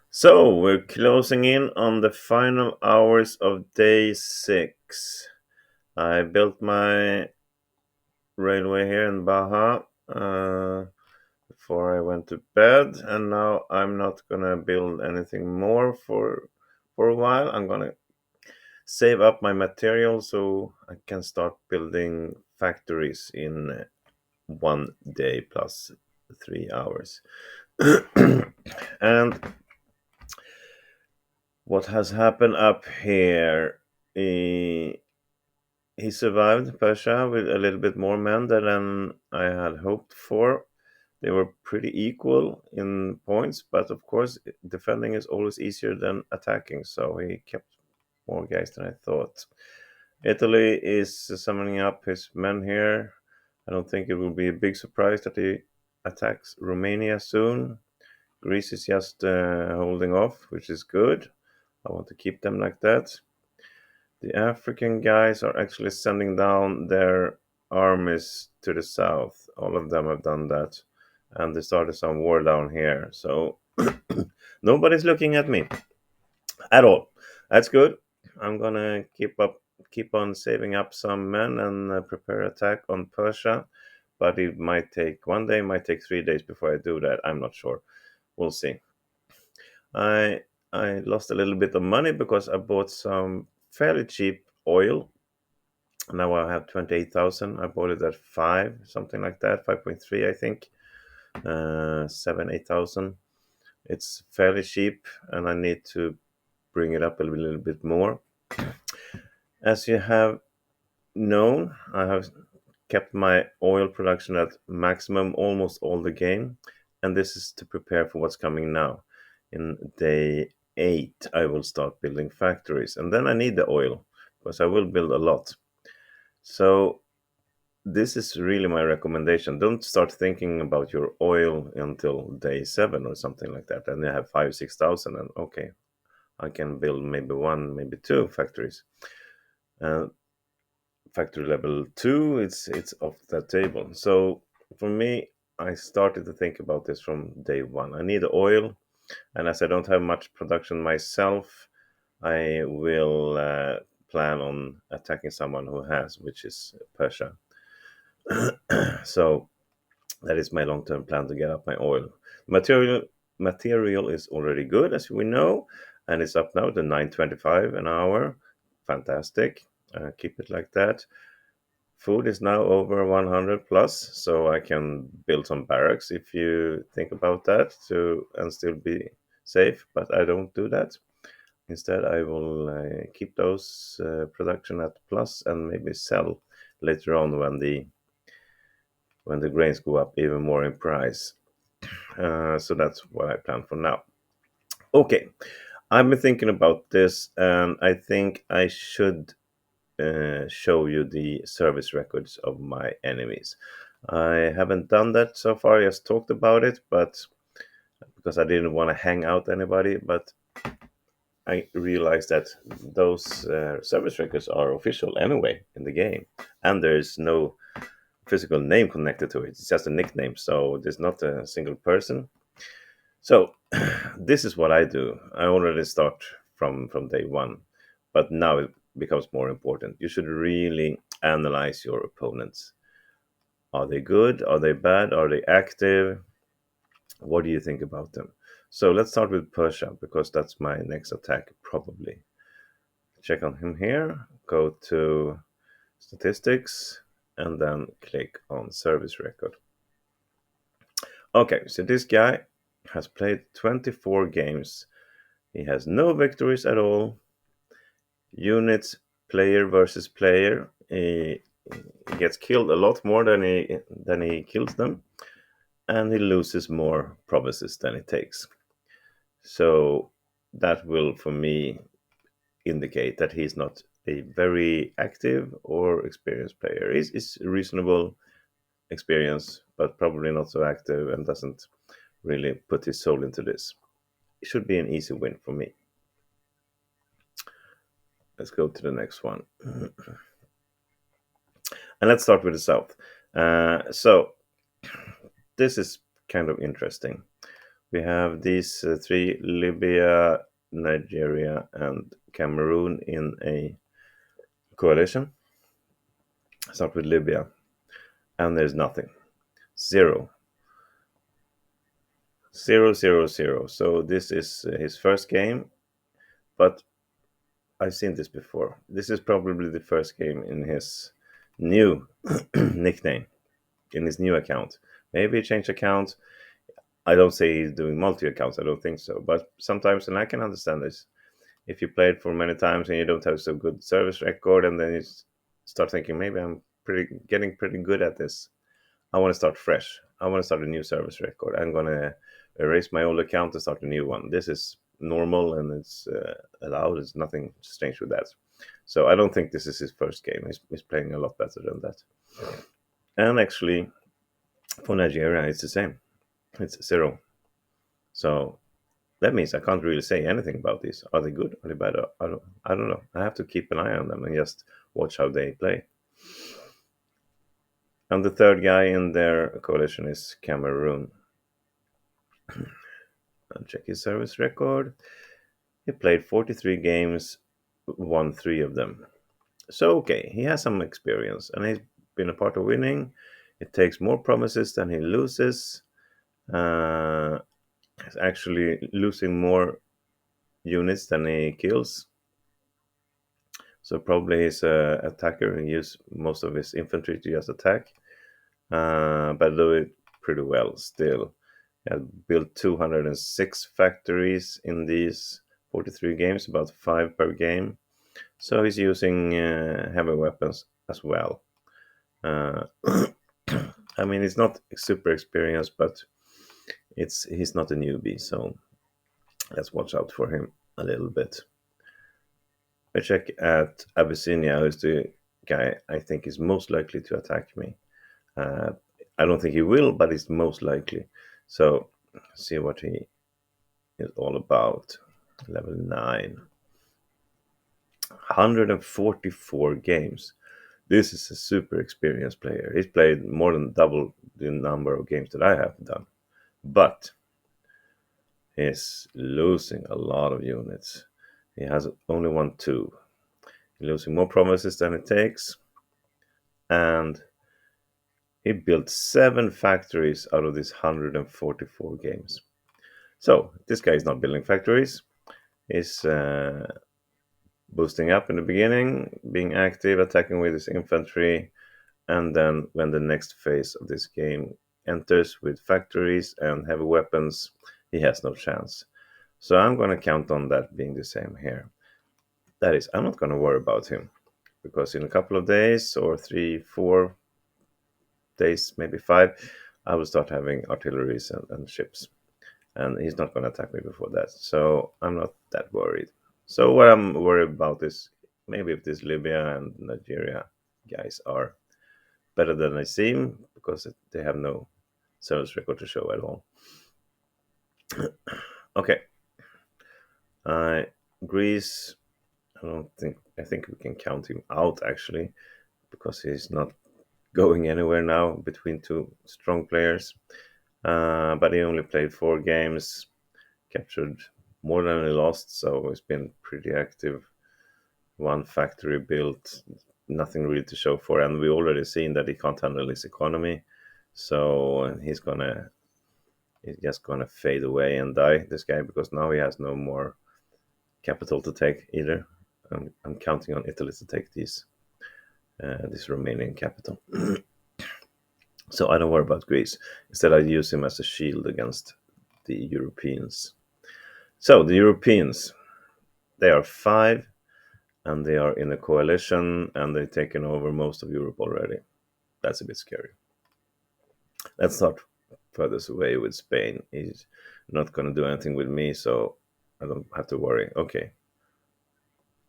So we're closing in on the final hours of day 6. I built my railway here in Baja before I went to bed, and now I'm not gonna build anything more for a while. I'm gonna save up my material so I can start building factories in 1 day plus 3 hours. And what has happened up here? He survived Persia with a little bit more men than I had hoped for. They were pretty equal in points, but of course, defending is always easier than attacking, so he kept more guys than I thought. Italy is summoning up his men here. I don't think it will be a big surprise that he attacks Romania soon. Greece is just holding off, which is good. I want to keep them like that. The African guys are actually sending down their armies to the south. All of them have done that. And they started some war down here. So nobody's looking at me at all. That's good. I'm gonna keep on saving up some men and prepare attack on Persia. But it might take 1 day, might take 3 days before I do that. I'm not sure. We'll see. I I lost a little bit of money because I bought some fairly cheap oil. Now I have 28,000. I bought it at 5, something like that, 5.3, I think. 7, 8,000. It's fairly cheap, and I need to bring it up a little bit more. As you have known, I have kept my oil production at maximum almost all the game, and this is to prepare for what's coming now. In day 8, I will start building factories, and then I need the oil because I will build a lot. So this is really my recommendation. Don't start thinking about your oil until day 7 or something like that. And you have 5, 6,000, and okay, I can build maybe one, maybe two factories. Uh, Factory level 2, it's off the table. So for me, I started to think about this from day 1. I need oil, and as I don't have much production myself, I will plan on attacking someone who has, which is Persia. So that is my long-term plan to get up my oil. Material is already good, as we know, and it's up now to 9.25 an hour. Fantastic. Keep it like that. Food is now over 100 plus, so I can build some barracks if you think about that to and still be safe. But I don't do that. Instead, I will keep those production at plus and maybe sell later on when the grains go up even more in price. So that's what I plan for now. Okay, I've been thinking about this, and I think I should show you the service records of my enemies. I haven't done that so far, I just talked about it, but because I didn't want to hang out anybody, but I realized that those service records are official anyway in the game, and there's no physical name connected to it. It's just a nickname, so there's not a single person. So this is what I do. I already start from day 1, but now it becomes more important. You should really analyze your opponents. Are they good? Are they bad? Are they active? What do you think about them? So let's start with Persia because that's my next attack probably. Check on him here. Go to statistics and then click on service record. Okay, so this guy has played 24 games. He has no victories at all. Units, player versus player. He gets killed a lot more than he kills them, and he loses more provinces than he takes. So that will, for me, indicate that he's not a very active or experienced player. He's reasonable experience, but probably not so active and doesn't really put his soul into this. It should be an easy win for me. Let's go to the next one. And let's start with the south. So this is kind of interesting. We have these three: Libya, Nigeria, and Cameroon in a coalition. Start with Libya, and there's nothing. Zero. Zero, zero, zero. So this is his first game, but I've seen this before. This is probably the first game in his new nickname, in his new account. Maybe he changed account. I don't say he's doing multi accounts. I don't think so. But sometimes, and I can understand this, if you play it for many times and you don't have so good service record, and then you start thinking maybe I'm getting pretty good at this. I want to start fresh. I want to start a new service record. I'm gonna erase my old account and start a new one. This is normal and it's allowed. There's nothing strange with that. So I don't think this is his first game. He's playing a lot better than that. And actually, for Nigeria, it's the same. It's zero. So that means I can't really say anything about these. Are they good? Are they bad? I don't know. I have to keep an eye on them and just watch how they play. And the third guy in their coalition is Cameroon. And check his service record. He played 43 games, won 3 of them. So, okay, he has some experience and he's been a part of winning. It takes more promises than he loses. He's actually losing more units than he kills. So probably he's an attacker. He uses most of his infantry to just attack, but do it pretty well still. He had built 206 factories in these 43 games, about 5 per game. So he's using heavy weapons as well. Uh, I mean, he's not super experienced, but he's not a newbie, so let's watch out for him a little bit. I check at Abyssinia, who's the guy I think is most likely to attack me. Uh, I don't think he will, but it's most likely. So, see what he is all about. Level 9. 144 games. This is a super experienced player. He's played more than double the number of games that I have done. But he's losing a lot of units. He has only won 2. He's losing more promises than it takes. And he built 7 factories out of these 144 games. So this guy is not building factories. He's boosting up in the beginning, being active, attacking with his infantry, and then when the next phase of this game enters with factories and heavy weapons, he has no chance. So I'm going to count on that being the same here. That is, I'm not going to worry about him because in a couple of days or 3, 4 days, maybe 5, I will start having artilleries and ships. And he's not going to attack me before that. So I'm not that worried. So what I'm worried about is maybe if this Libya and Nigeria guys are better than they seem because they have no service record to show at all. Okay. Greece, I think we can count him out actually because he's not going anywhere now between 2 strong players. But he only played 4 games, captured more than he lost, so he's been pretty active. 1 factory built, nothing really to show for, and we already seen that he can't handle his economy, so he's just gonna fade away and die, this guy, because now he has no more capital to take either. I'm counting on Italy to take this Romanian capital. So I don't worry about Greece. Instead, I use him as a shield against the Europeans. So the Europeans, they are 5, and they are in a coalition, and they've taken over most of Europe already. That's a bit scary. Let's start further away with Spain. He's not going to do anything with me, so I don't have to worry. Okay,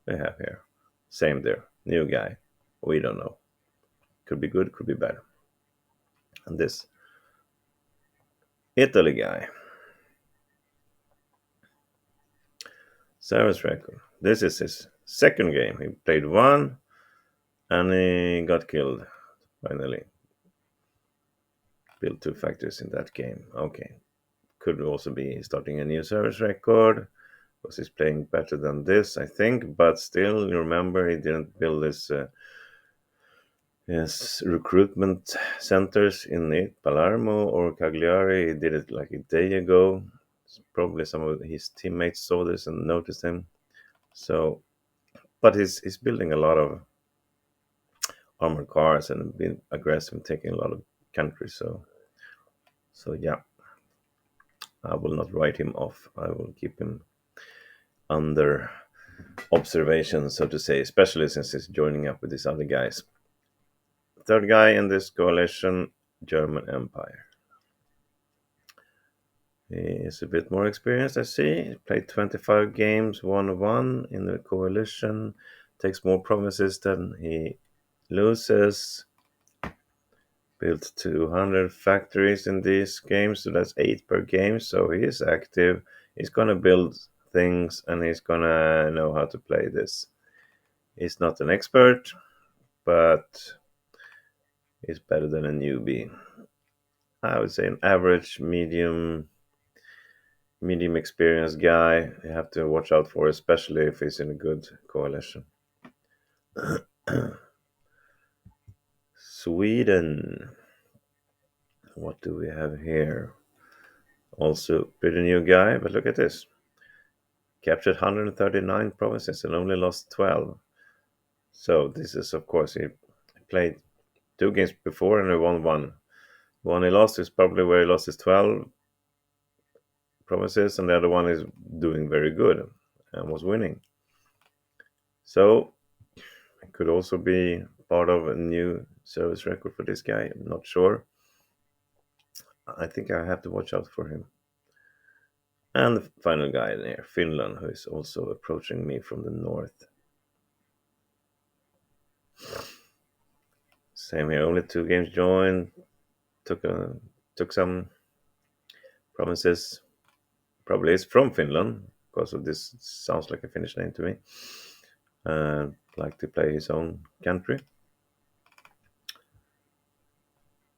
they have here. Same there. New guy. We don't know. Could be good, could be bad. And this Italy guy. Service record. This is his second game. He played 1 and he got killed finally. Built 2 factories in that game. Okay. Could also be starting a new service record because he's playing better than this, I think. But still, you remember he didn't build this. Yes, recruitment centers in it, Palermo or Cagliari. He did it like a day ago. Probably some of his teammates saw this and noticed him. So, but he's building a lot of armored cars and been aggressive, taking a lot of countries. So yeah, I will not write him off. I will keep him under observation, so to say, especially since he's joining up with these other guys. Third guy in this coalition, German Empire. He is a bit more experienced, I see. He played 25 games, won one in the coalition, takes more provinces than he loses. Built 200 factories in these games, so that's 8 per game. So he is active. He's gonna build things and he's gonna know how to play this. He's not an expert, but he's better than a newbie. I would say an average, medium experienced guy. You have to watch out for, especially if he's in a good coalition. Sweden. What do we have here? Also pretty new guy, but look at this. Captured 139 provinces and only lost 12. So this is, of course, he played 2 games before and he won one. The one he lost is probably where he lost his 12 provinces, and the other one is doing very good and was winning. So it could also be part of a new service record for this guy. I'm not sure. I think I have to watch out for him. And the final guy there, Finland, who is also approaching me from the north. Same here, only 2 games joined. Took some provinces. Probably is from Finland because of this. Sounds like a Finnish name to me. Like to play his own country.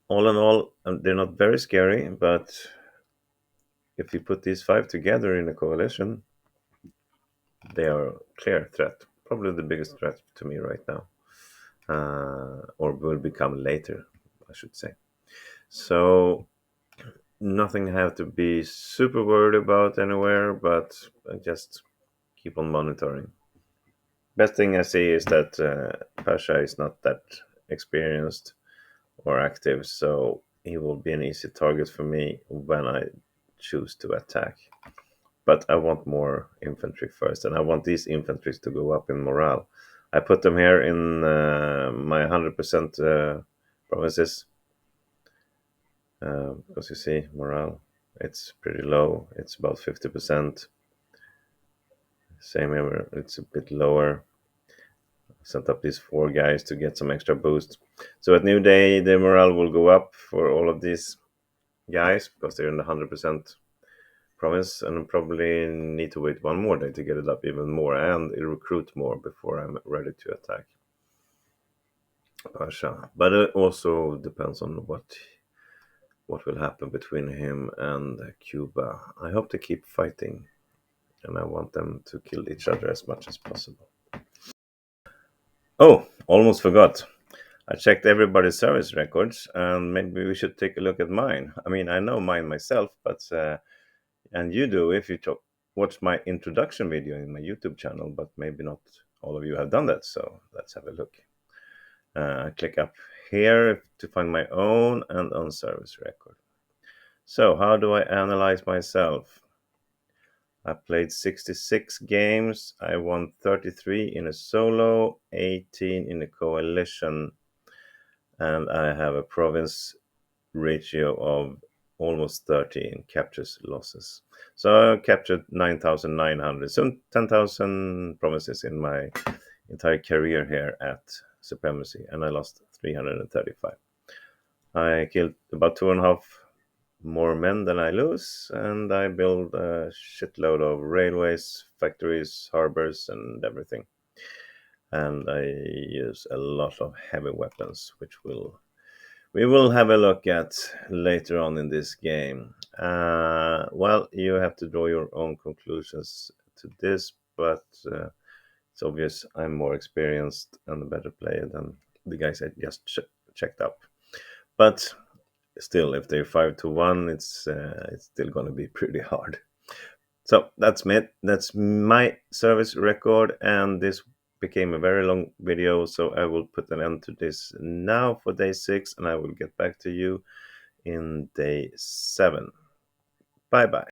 All in all, they're not very scary, but if you put these 5 together in a coalition, they are a clear threat. Probably the biggest threat to me right now, or will become later, I should say. So nothing I have to be super worried about anywhere, but just keep on monitoring. Best thing I see is that Pasha is not that experienced or active, so he will be an easy target for me when I choose to attack. But I want more infantry first, and I want these infantries to go up in morale. I put them here in my 100% provinces, because you see, morale, it's pretty low. It's about 50%. Same here, it's a bit lower. Set up these 4 guys to get some extra boost. So at New Day, the morale will go up for all of these guys because they're in the 100% province, and probably need to wait one more day to get it up even more and recruit more before I'm ready to attack Pasha. But it also depends on what will happen between him and Cuba. I hope they keep fighting, and I want them to kill each other as much as possible. Oh, almost forgot. I checked everybody's service records, and maybe we should take a look at mine. I mean, I know mine myself, but and you do if you watch my introduction video in my YouTube channel, but maybe not all of you have done that. So let's have a look. Click up here to find my own and on service record. So how do I analyze myself? I played 66 games. I won 33 in a solo, 18 in a coalition, and I have a province ratio of almost 30 in captures losses. So I captured 9,900, so 10,000 provinces in my entire career here at Supremacy, and I lost 335. I killed about 2.5 more men than I lose, and I build a shitload of railways, factories, harbors, and everything. And I use a lot of heavy weapons, which we will have a look at later on in this game. Well, you have to draw your own conclusions to this, but it's obvious I'm more experienced and a better player than the guys I just checked up. But still, if they're 5-1, it's still going to be pretty hard. So that's me. That's my service record, and this became a very long video. So I will put an end to this now for day 6, and I will get back to you in day 7. Bye bye.